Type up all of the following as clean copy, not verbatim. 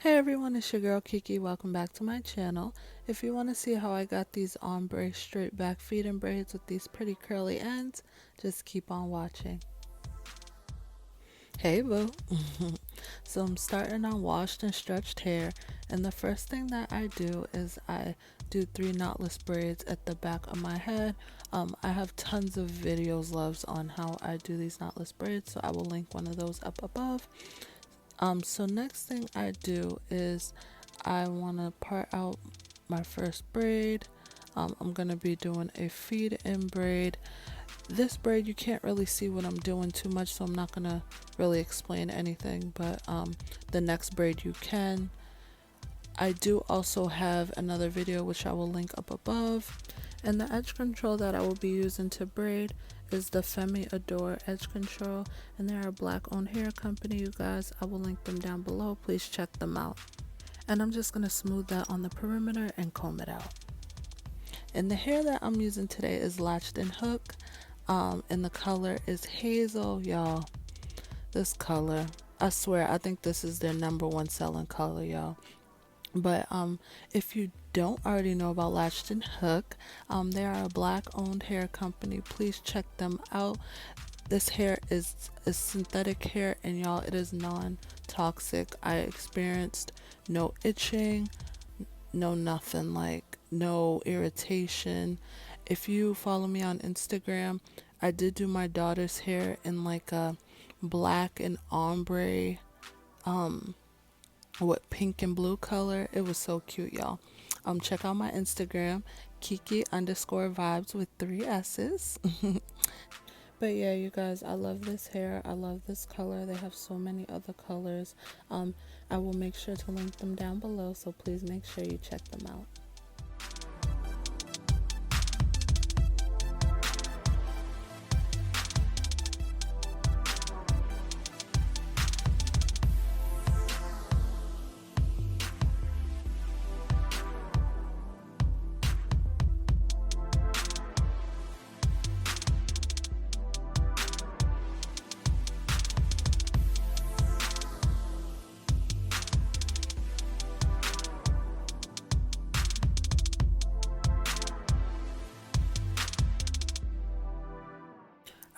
Hey everyone, it's your girl Kiki. Welcome back to my channel. If you want to see how I got these ombre straight back feeding braids with these pretty curly ends, just keep on watching. Hey boo. So I'm starting on washed and stretched hair, and the first thing that I do is I do 3 knotless braids at the back of my head. I have tons of videos loves on how I do these knotless braids, so I will link one of those up above. So next thing I do is I want to part out my first braid. I'm going to be doing a feed in braid. This braid you can't really see what I'm doing too much, so I'm not going to really explain anything, but the next braid you can. I do also have another video which I will link up above, and the edge control that I will be using to braid is the Pheme Adore edge control, and they're a black owned hair company, you guys. I will link them down below, please check them out. And I'm just going to smooth that on the perimeter and comb it out. And the hair that I'm using today is Latched and Hook, and the color is Hazel. Y'all, this color, I swear, I think this is their #1 selling color, y'all. But if you don't already know about Latched and Hook, they are a black owned hair company. Please check them out. This hair is synthetic hair, and y'all, it is non-toxic. I experienced no itching, no nothing, like no irritation. If you follow me on Instagram, I did do my daughter's hair in like a black and ombre with pink and blue color. It was so cute, y'all. Check out my Instagram, Kiki_vibes with 3 S's. But yeah, you guys, I love this hair. I love this color. They have so many other colors. I will make sure to link them down below, so please make sure you check them out.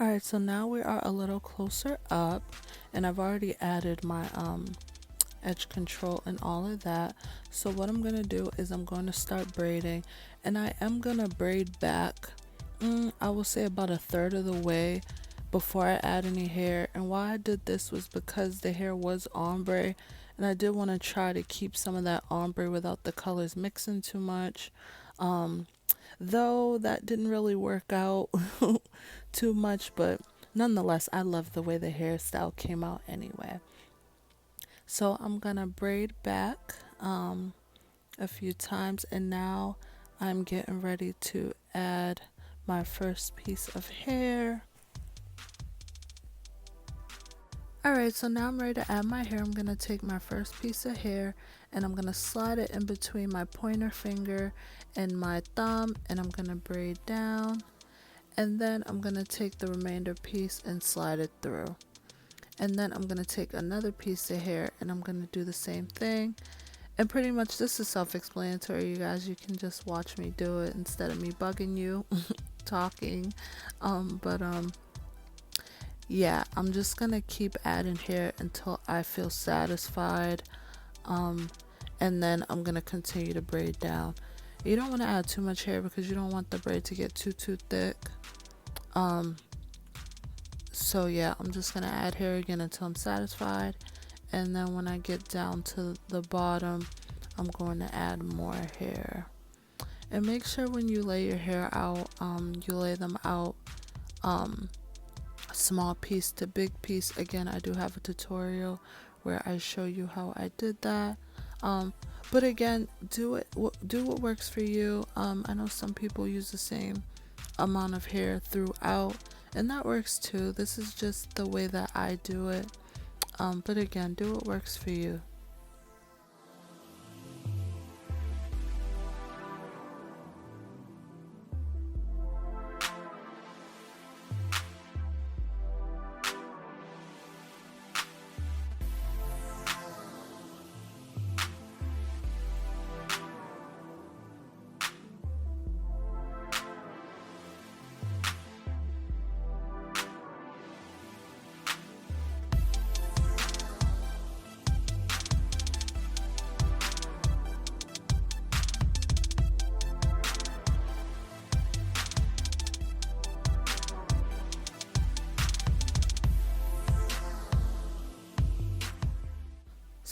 Alright, so now we are a little closer up, and I've already added my edge control and all of that. So what I'm going to do is I'm going to start braiding, and I am going to braid back, I will say about 1/3 of the way before I add any hair. And why I did this was because the hair was ombre, and I did want to try to keep some of that ombre without the colors mixing too much. Though that didn't really work out too much, but nonetheless, I love the way the hairstyle came out anyway. So I'm gonna braid back a few times, and now I'm getting ready to add my first piece of hair. Alright, so now I'm ready to add my hair. I'm going to take my first piece of hair, and I'm going to slide it in between my pointer finger and my thumb, and I'm going to braid down. And then I'm going to take the remainder piece and slide it through. And then I'm going to take another piece of hair, and I'm going to do the same thing. And pretty much this is self-explanatory, you guys. You can just watch me do it instead of me bugging you talking. Yeah, I'm just gonna keep adding hair until I feel satisfied, and then I'm gonna continue to braid down. You don't want to add too much hair because you don't want the braid to get too thick. So yeah, I'm just gonna add hair again until I'm satisfied, and then when I get down to the bottom, I'm going to add more hair. And make sure when you lay your hair out, you lay them out small piece to big piece. Again, I do have a tutorial where I show you how I did that. But again, do what works for you. I know some people use the same amount of hair throughout, and that works too. This is just the way that I do it. But again, do what works for you.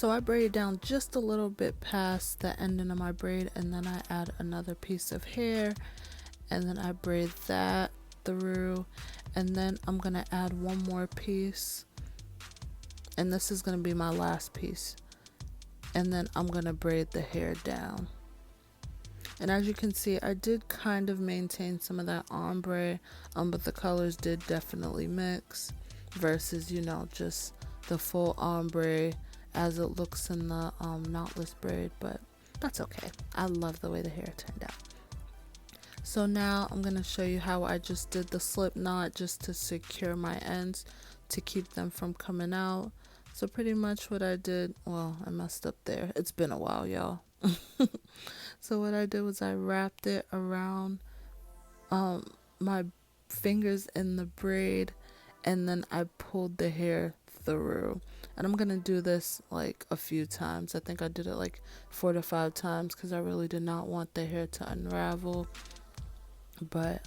So I braid down just a little bit past the ending of my braid, and then I add another piece of hair, and then I braid that through, and then I'm gonna add one more piece, and this is gonna be my last piece, and then I'm gonna braid the hair down. And as you can see, I did kind of maintain some of that ombre, but the colors did definitely mix versus, you know, just the full ombre as it looks in the knotless braid, but that's okay. I love the way the hair turned out. So now I'm going to show you how I just did the slip knot just to secure my ends to keep them from coming out. So pretty much what I did, well, I messed up there. It's been a while, y'all. So what I did was I wrapped it around my fingers in the braid, and then I pulled the hair through. And I'm gonna do this like a few times. I think I did it like 4 to 5 times because I really did not want the hair to unravel. But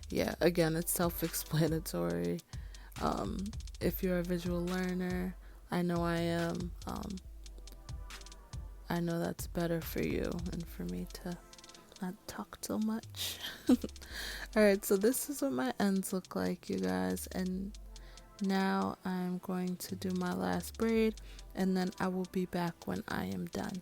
yeah, again, it's self-explanatory. If you're a visual learner, I know I am. I know that's better for you and for me to not talk so much. Alright, so this is what my ends look like, you guys, and now I'm going to do my last braid, and then I will be back when I am done.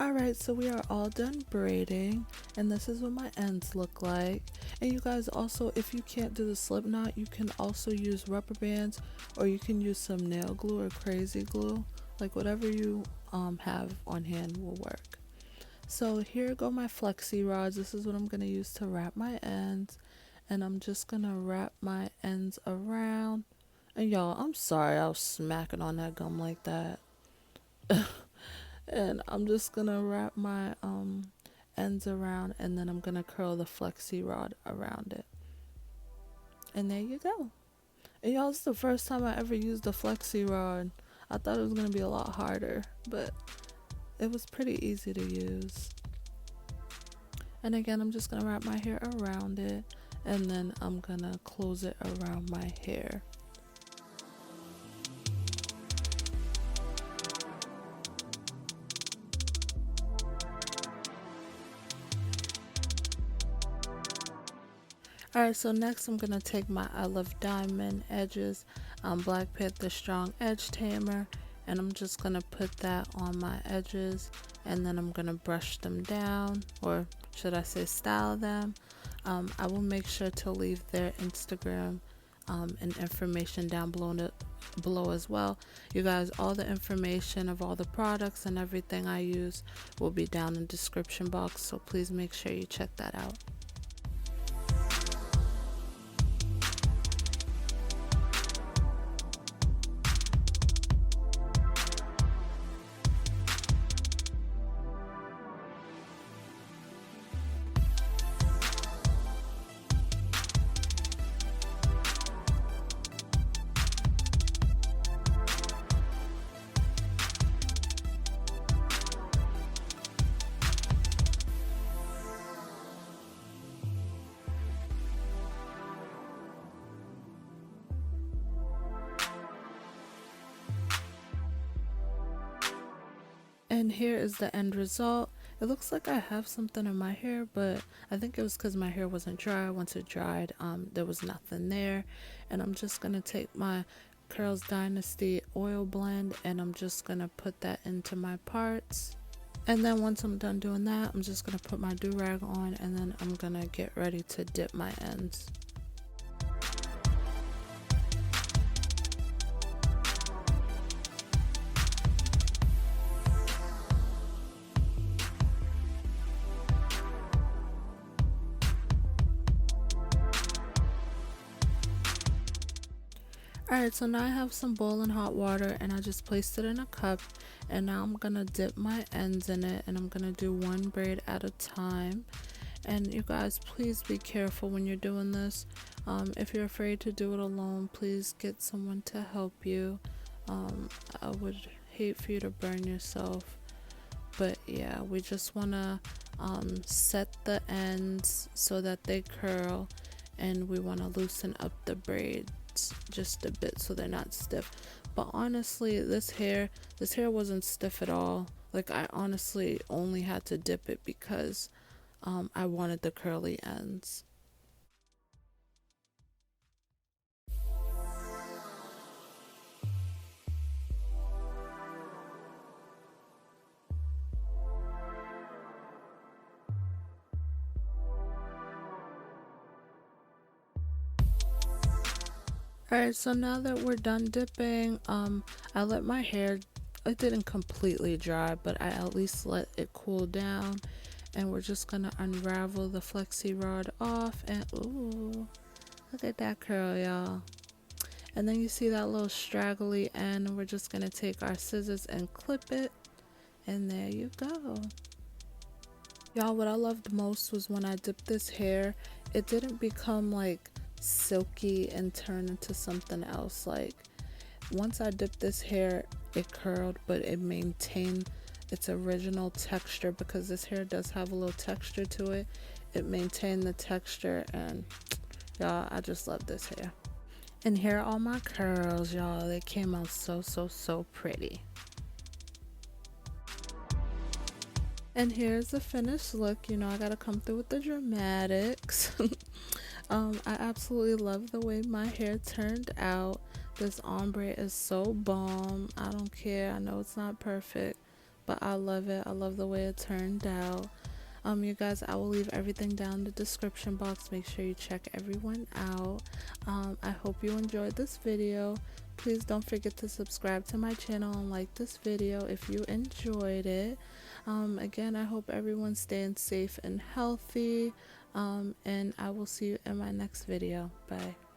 Alright, so we are all done braiding, and this is what my ends look like. And you guys also, if you can't do the slip knot, you can also use rubber bands, or you can use some nail glue or crazy glue. Like whatever you have on hand will work. So here go my flexi rods. This is what I'm going to use to wrap my ends. And I'm just going to wrap my ends around. And y'all, I'm sorry I was smacking on that gum like that. And I'm just gonna wrap my ends around, and then I'm gonna curl the flexi rod around it. And there you go. And y'all, it's the first time I ever used a flexi rod. I thought it was gonna be a lot harder, but it was pretty easy to use. And again, I'm just gonna wrap my hair around it, and then I'm gonna close it around my hair. Alright, so next I'm going to take my I Love Diamond edges, Black Panther Strong Edge Tamer, and I'm just going to put that on my edges, and then I'm going to brush them down, or should I say style them. I will make sure to leave their Instagram and information down below as well. You guys, all the information of all the products and everything I use will be down in the description box, so please make sure you check that out. And here is the end result. It looks like I have something in my hair, but I think it was because my hair wasn't dry. Once it dried, there was nothing there. And I'm just going to take my Curls Dynasty oil blend and I'm just going to put that into my parts. And then once I'm done doing that, I'm just going to put my do-rag on and then I'm going to get ready to dip my ends. Alright, so now I have some boiling hot water and I just placed it in a cup, and now I'm gonna dip my ends in it and I'm gonna do one braid at a time. And you guys, please be careful when you're doing this. If you're afraid to do it alone, please get someone to help you. I would hate for you to burn yourself. But yeah, we just wanna set the ends so that they curl, and we wanna loosen up the braids just a bit so they're not stiff. But honestly, this hair wasn't stiff at all. Like, I honestly only had to dip it because I wanted the curly ends. Alright, so now that we're done dipping, I let my hair, it didn't completely dry, but I at least let it cool down. And we're just gonna unravel the flexi rod off, and ooh, look at that curl, y'all. And then you see that little straggly end, and we're just gonna take our scissors and clip it, and there you go. Y'all, what I loved most was when I dipped this hair, it didn't become like silky and turn into something else. Like, once I dipped this hair, it curled, but it maintained its original texture, because this hair does have a little texture to it. It maintained the texture, and y'all, I just love this hair. And here are all my curls, y'all. They came out so pretty. And here's the finished look. You know, I gotta come through with the dramatics. I absolutely love the way my hair turned out. This ombre is so bomb. I don't care. I know it's not perfect, but I love it. I love the way it turned out. You guys, I will leave everything down in the description box. Make sure you check everyone out. I hope you enjoyed this video. Please don't forget to subscribe to my channel and like this video if you enjoyed it. Again, I hope everyone's staying safe and healthy. And I will see you in my next video. Bye.